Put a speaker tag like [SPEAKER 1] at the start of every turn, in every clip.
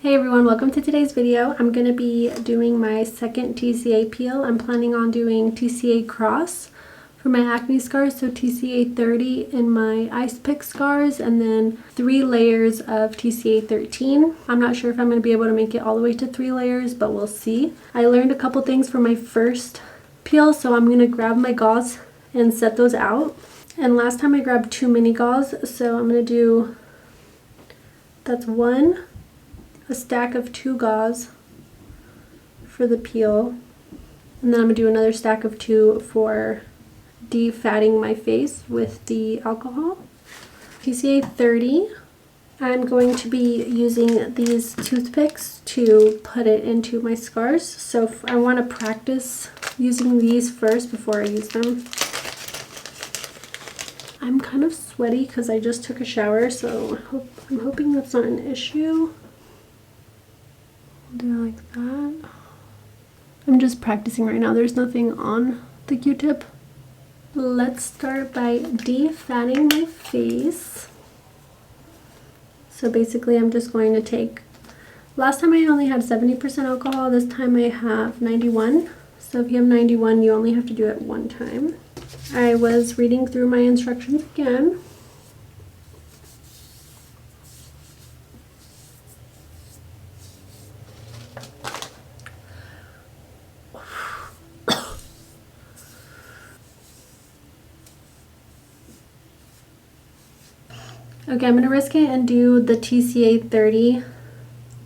[SPEAKER 1] Hey everyone, welcome to today's video. I'm going to be doing my second TCA peel. I'm planning on doing TCA Cross for my acne scars, so TCA 30 in my ice pick scars, and then 3 layers of TCA 13. I'm not sure if I'm going to be able to make it all the way to 3 layers, but we'll see. I learned a couple things for my first peel, so I'm going to grab my gauze and set those out. And last time I grabbed too many gauze, so I'm going to do, that's a stack of 2 gauze for the peel, and then I'm going to do another stack of 2 for defatting my face with the alcohol. TCA 30, I'm going to be using these toothpicks to put it into my scars, so I want to practice using these first before I use them. I'm kind of sweaty because I just took a shower, so I'm hoping that's not an issue. Do it like that. I'm just practicing right now. There's nothing on the Q-tip. Let's start by defatting my face. So basically I'm just going to take, last time I only had 70% alcohol, this time I have 91. So if you have 91, you only have to do it 1 time. I was reading through my instructions again. Okay, I'm going to risk it and do the TCA 30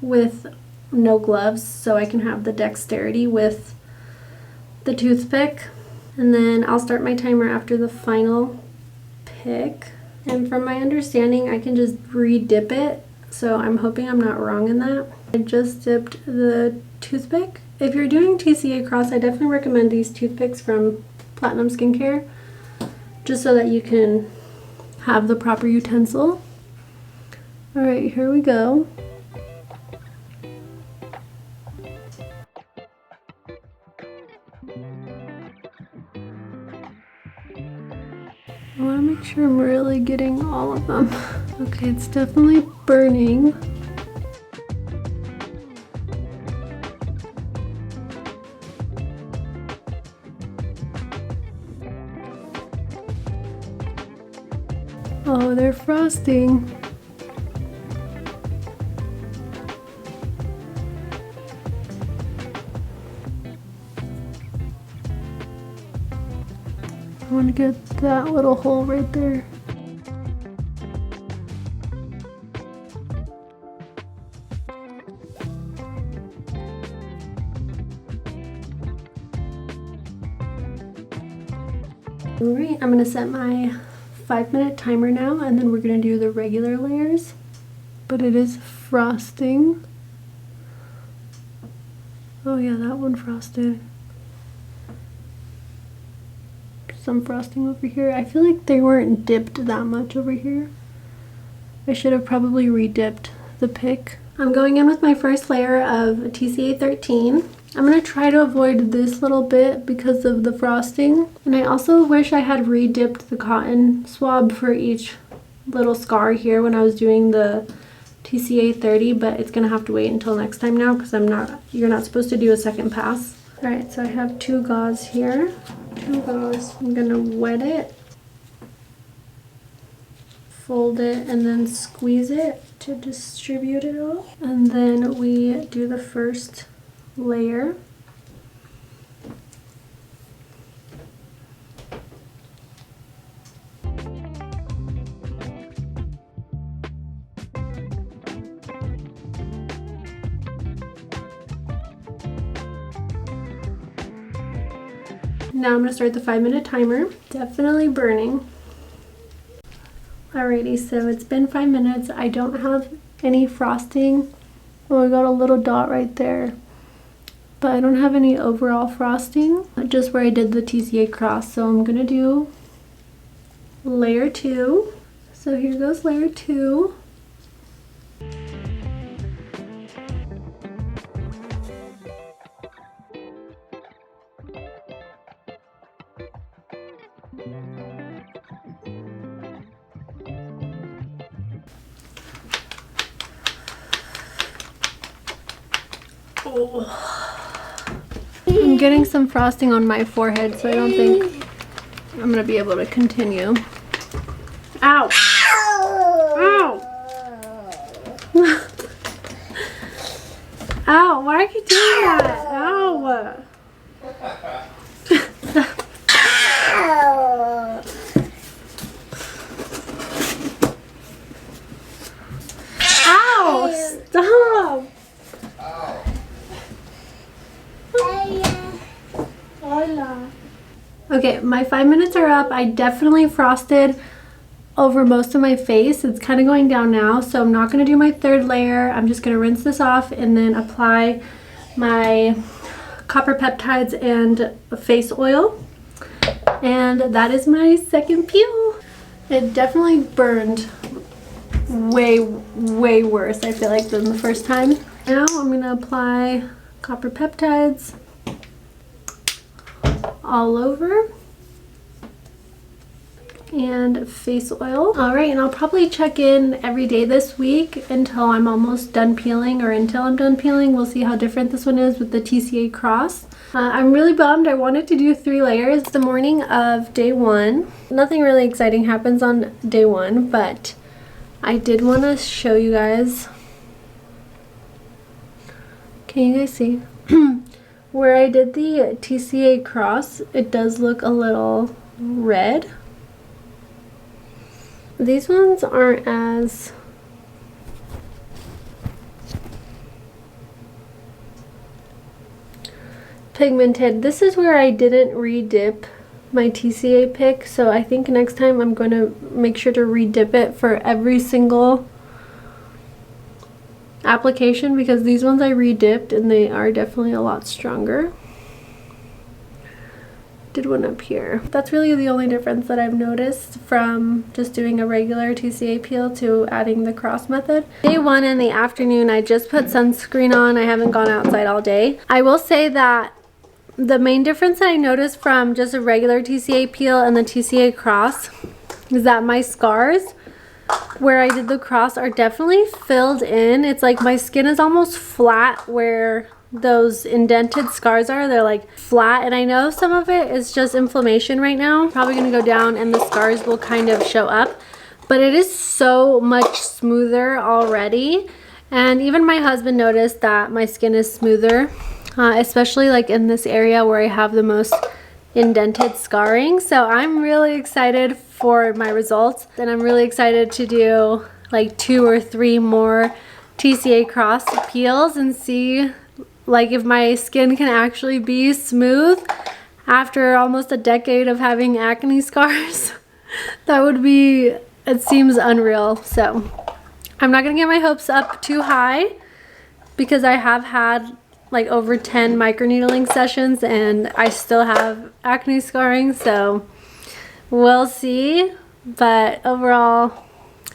[SPEAKER 1] with no gloves so I can have the dexterity with the toothpick. And then I'll start my timer after the final pick. And from my understanding, I can just re-dip it. So I'm hoping I'm not wrong in that. I just dipped the toothpick. If you're doing TCA Cross, I definitely recommend these toothpicks from Platinum Skincare, just so that you can have the proper utensil. All right, here we go. I want to make sure I'm really getting all of them. Okay, it's definitely burning. Oh, they're frosting. I want to get that little hole right there. Alright, I'm going to set my 5-minute timer now, and then we're going to do the regular layers. But it is frosting. Oh yeah, that one frosted. Some frosting over here. I feel like they weren't dipped that much over here. I should have probably re-dipped the pick. I'm going in with my first layer of TCA 13. I'm going to try to avoid this little bit because of the frosting. And I also wish I had re-dipped the cotton swab for each little scar here when I was doing the TCA 30, but it's going to have to wait until next time now because you're not supposed to do a second pass. Alright, so I have 2 gauze here. 2 gauze. I'm going to wet it, fold it, and then squeeze it to distribute it all. And then we do the first layer. Now I'm going to start the 5-minute timer. Definitely burning. Alrighty, so it's been 5 minutes. I don't have any frosting. Oh, I got a little dot right there. But I don't have any overall frosting, just where I did the TCA Cross. So I'm going to do layer 2. So here goes layer 2. I'm getting some frosting on my forehead, so I don't think I'm gonna be able to continue. Ow! Ow! Ow! Why are you doing that? Ow! Ow! Stop! Okay, my 5 minutes are up. I definitely frosted over most of my face. It's kind of going down now, so I'm not going to do my third layer. I'm just going to rinse this off and then apply my copper peptides and face oil. And that is my second peel. It definitely burned way worse, I feel like, than the first time. Now I'm going to apply copper peptides all over and face oil. All right, and I'll probably check in every day this week until I'm almost done peeling, or until I'm done peeling. We'll see how different this one is with the TCA Cross. I'm really bummed. I wanted to do 3 layers. It's the morning of day 1. Nothing really exciting happens on day 1, but I did want to show you guys. Can you guys see? Where I did the TCA Cross, it does look a little red. These ones aren't as pigmented. This is where I didn't re-dip my TCA pick, so I think next time I'm going to make sure to re-dip it for every single application, because these ones I re-dipped and they are definitely a lot stronger. Did one up here. That's really the only difference that I've noticed from just doing a regular TCA peel to adding the cross method. Day 1 in the afternoon, I just put sunscreen on. I haven't gone outside all day. I will say that the main difference that I noticed from just a regular TCA peel and the TCA Cross is that my scars where I did the cross are definitely filled in. It's like my skin is almost flat where those indented scars are. They're like flat, and I know some of it is just inflammation right now. Probably gonna go down and the scars will kind of show up, but it is so much smoother already. And even my husband noticed that my skin is smoother, especially like in this area where I have the most indented scarring. So I'm really excited for my results, and I'm really excited to do like 2 or 3 more TCA Cross peels and see like if my skin can actually be smooth after almost a decade of having acne scars. That would be, it seems unreal. So I'm not gonna get my hopes up too high because I have had like over 10 microneedling sessions and I still have acne scarring, so we'll see. But overall,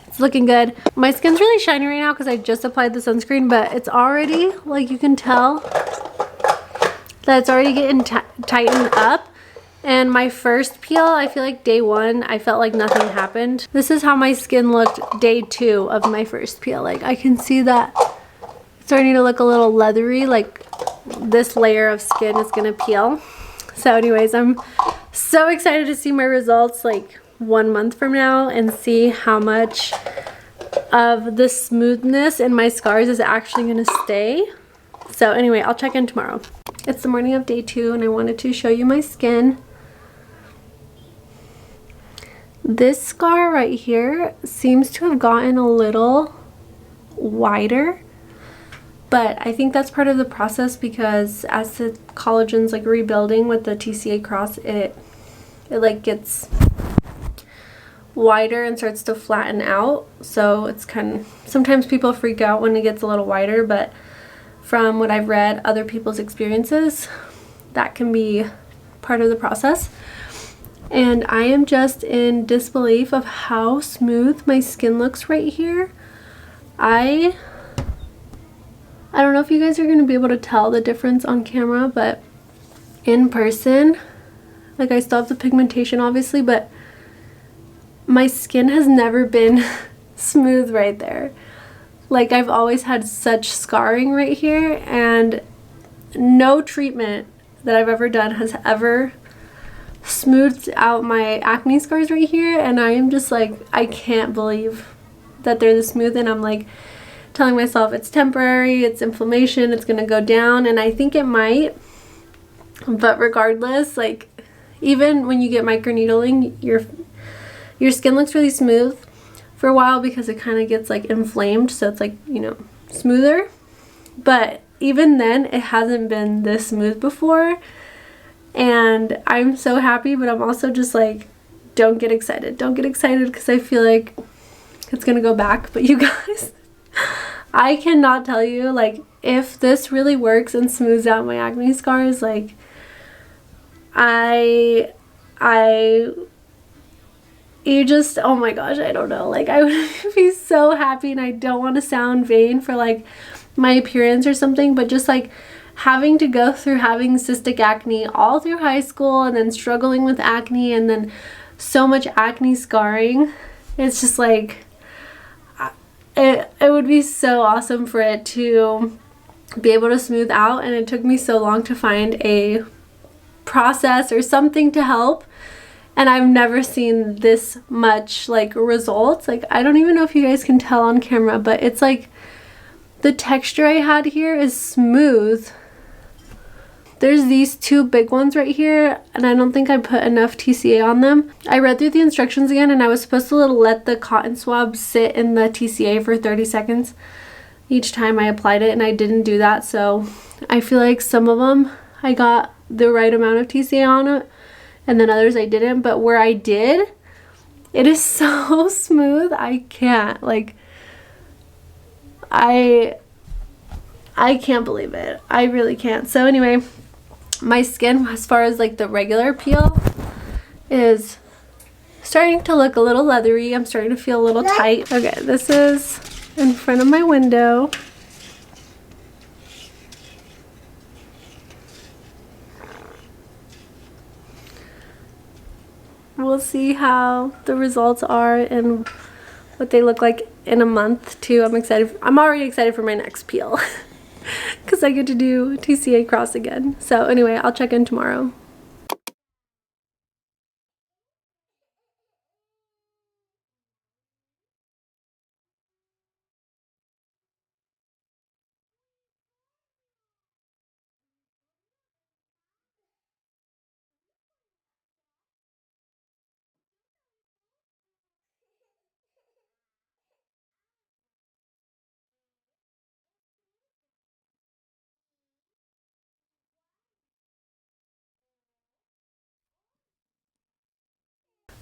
[SPEAKER 1] it's looking good. My skin's really shiny right now because I just applied the sunscreen, but it's already, like you can tell, that it's already getting tightened up. And my first peel, I feel like day 1, I felt like nothing happened. This is how my skin looked day 2 of my first peel. Like I can see that it's starting to look a little leathery, like this layer of skin is gonna peel. So anyways, I'm so excited to see my results like 1 month from now and see how much of the smoothness in my scars is actually gonna stay. So anyway, I'll check in tomorrow. It's the morning of day 2 and I wanted to show you my skin. This scar right here seems to have gotten a little wider, but I think that's part of the process because as the collagen's like rebuilding with the TCA Cross, it like gets wider and starts to flatten out. So it's kind of, sometimes people freak out when it gets a little wider, but from what I've read, other people's experiences, that can be part of the process. And I am just in disbelief of how smooth my skin looks right here. I don't know if you guys are going to be able to tell the difference on camera, but in person, like I still have the pigmentation obviously, but my skin has never been smooth right there. Like I've always had such scarring right here, and no treatment that I've ever done has ever smoothed out my acne scars right here, and I am just like, I can't believe that they're this smooth. And I'm like telling myself it's temporary, it's inflammation, it's gonna go down, and I think it might. But regardless, like, even when you get microneedling, your skin looks really smooth for a while because it kind of gets like inflamed, so it's like, you know, smoother. But even then, it hasn't been this smooth before, and I'm so happy. But I'm also just like, don't get excited, because I feel like it's gonna go back. But you guys, I cannot tell you, like, if this really works and smooths out my acne scars, like, you just, oh my gosh, I don't know, like, I would be so happy. And I don't want to sound vain for like my appearance or something, but just like having to go through having cystic acne all through high school, and then struggling with acne, and then so much acne scarring, it's just like, it would be so awesome for it to be able to smooth out. And it took me so long to find a process or something to help, and I've never seen this much like results. Like, I don't even know if you guys can tell on camera, but it's like the texture I had here is smooth. There's these two big ones right here, and I don't think I put enough TCA on them. I read through the instructions again, and I was supposed to let the cotton swab sit in the TCA for 30 seconds each time I applied it, and I didn't do that. So I feel like some of them I got the right amount of TCA on it, and then others I didn't. But where I did, it is so smooth. I can't, like, I can't believe it. I really can't. So anyway, my skin, as far as like the regular peel, is starting to look a little leathery. I'm starting to feel a little tight. Okay, this is in front of my window. We'll see how the results are and what they look like in a month too. I'm excited. I'm already excited for my next peel because I get to do TCA Cross again. So anyway, I'll check in tomorrow.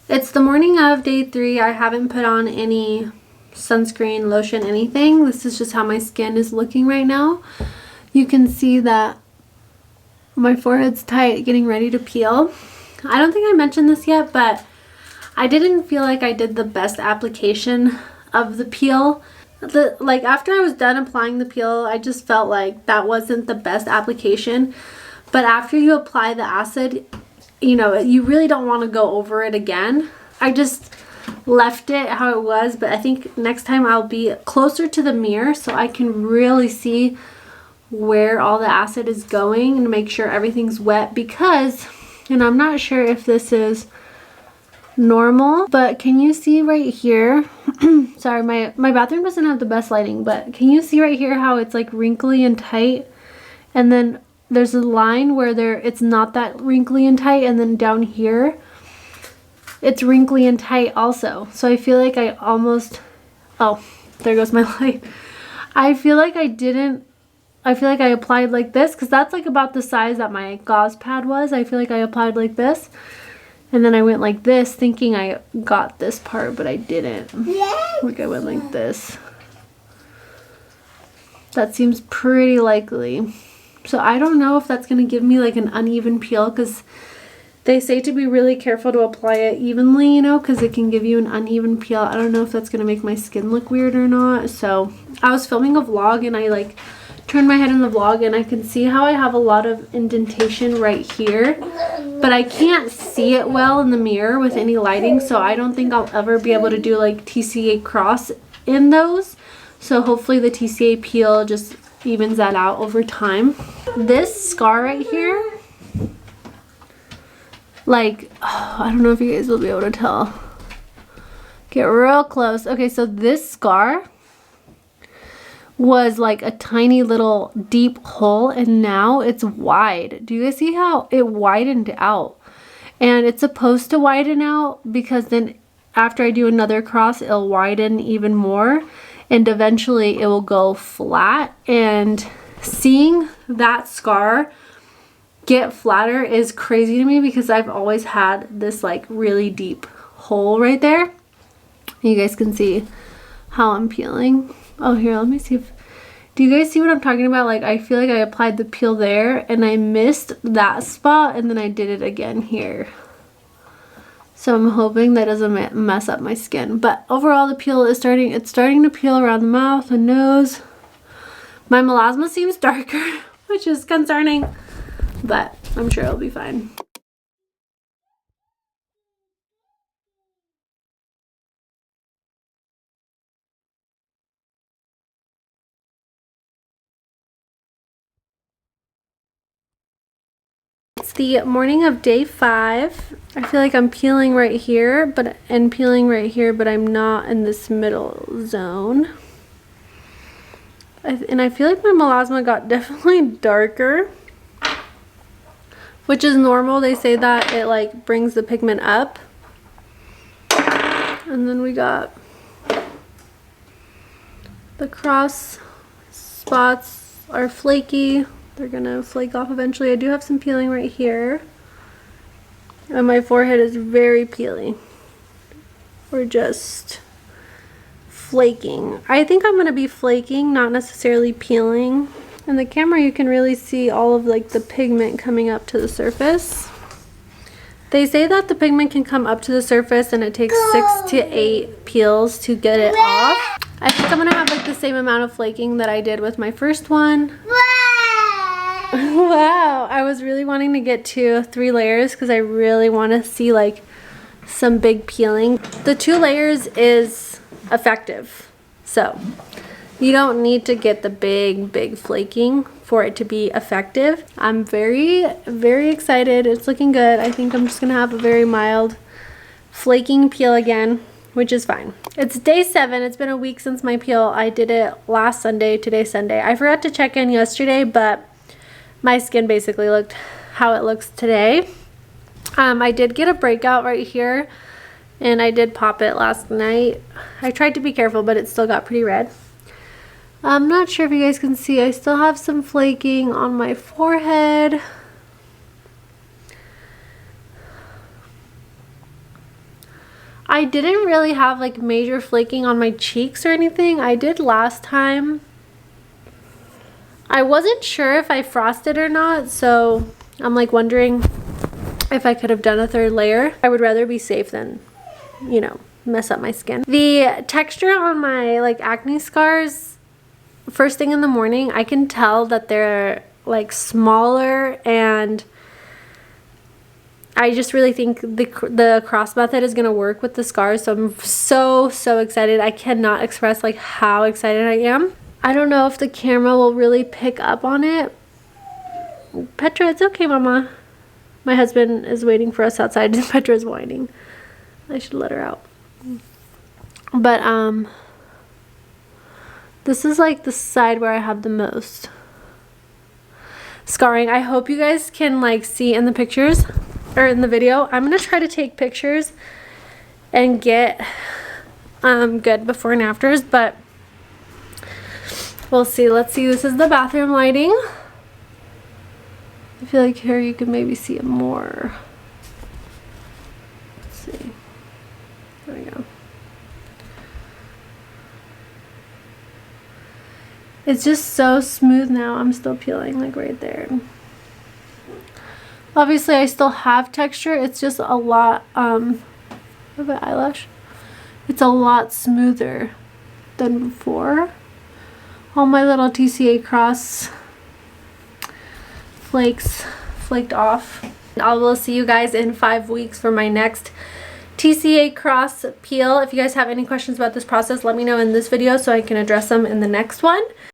[SPEAKER 1] It's the morning of day 3. I haven't put on any sunscreen, lotion, anything. This is just how my skin is looking right now. You can see that my forehead's tight, getting ready to peel. I don't think I mentioned this yet, but I didn't feel like I did the best application of the peel. Like, after I was done applying the peel, I just felt like that wasn't the best application. But after you apply the acid, you know, you really don't want to go over it again. I just left it how it was, but I think next time I'll be closer to the mirror so I can really see where all the acid is going and make sure everything's wet. Because, and I'm not sure if this is normal, but can you see right here? Sorry, my bathroom doesn't have the best lighting, but can you see right here how it's like wrinkly and tight, and then there's a line where it's not that wrinkly and tight, and then down here it's wrinkly and tight also. So I feel like I almost, oh, there goes my light. I feel like I applied like this, because that's like about the size that my gauze pad was. I feel like I applied like this, and then I went like this thinking I got this part, but I didn't. Like, I went like this. That seems pretty likely. So I don't know if that's going to give me like an uneven peel, because they say to be really careful to apply it evenly, you know, because it can give you an uneven peel. I don't know if that's going to make my skin look weird or not. So I was filming a vlog, and I like turned my head in the vlog, and I can see how I have a lot of indentation right here, but I can't see it well in the mirror with any lighting. So I don't think I'll ever be able to do like TCA Cross in those. So hopefully the TCA peel just evens that out over time. this scar right here, like, oh, I don't know if you guys will be able to tell. Get real close. Okay, so this scar was like a tiny little deep hole, and now it's wide. Do you guys see how it widened out? And it's supposed to widen out because then after I do another cross, it'll widen even more, and eventually it will go flat. And seeing that scar get flatter is crazy to me because I've always had this like really deep hole right there. You guys can see how I'm peeling. Oh, here, let me see if, do you guys see what I'm talking about? Like, I feel like I applied the peel there and I missed that spot, and then I did it again here. So I'm hoping that doesn't mess up my skin. But overall, the peel is starting to peel around the mouth and nose. My melasma seems darker, which is concerning, but I'm sure it'll be fine. It's the morning of day 5. I feel like I'm peeling right here, but I'm not in this middle zone. And I feel like my melasma got definitely darker, which is normal. They say that it like brings the pigment up. And then we got the cross spots are flaky. They're gonna flake off eventually. I do have some peeling right here. And my forehead is very peely. We're just flaking. I think I'm gonna be flaking, not necessarily peeling. In the camera you can really see all of like the pigment coming up to the surface. They say that the pigment can come up to the surface and it takes 6 to 8 peels to get it off. I think I'm gonna have like the same amount of flaking that I did with my first one. Wow, I was really wanting to get 2 or 3 layers because I really want to see like some big peeling. The 2 layers is effective, so you don't need to get the big flaking for it to be effective. I'm very excited. It's looking good. I think I'm just gonna have a very mild flaking peel again, which is fine. It's day 7. It's been a week since my peel. I did it last Sunday, today's Sunday. I forgot to check in yesterday, but my skin basically looked how it looks today. I did get a breakout right here, and I did pop it last night. I tried to be careful, but it still got pretty red. I'm not sure if you guys can see, I still have some flaking on my forehead. I didn't really have like major flaking on my cheeks or anything. I did last time. I wasn't sure if I frosted or not, so I'm like wondering if I could have done a 3rd layer. I would rather be safe than, you know, mess up my skin. The texture on my like acne scars, first thing in the morning, I can tell that they're like smaller, and I just really think the cross method is gonna work with the scars. So I'm so excited. I cannot express like how excited I am. I don't know if the camera will really pick up on it. Petra, it's okay, Mama. My husband is waiting for us outside. Petra's whining. I should let her out. But this is like the side where I have the most scarring. I hope you guys can like see in the pictures or in the video. I'm gonna try to take pictures and get good before and afters, but we'll see. Let's see. This is the bathroom lighting. I feel like here you can maybe see it more. Let's see. There we go. It's just so smooth now. I'm still peeling like right there. Obviously I still have texture. It's just a lot of an eyelash. It's a lot smoother than before. All my little TCA Cross flakes flaked off. I will see you guys in 5 weeks for my next TCA Cross peel. If you guys have any questions about this process, let me know in this video so I can address them in the next one.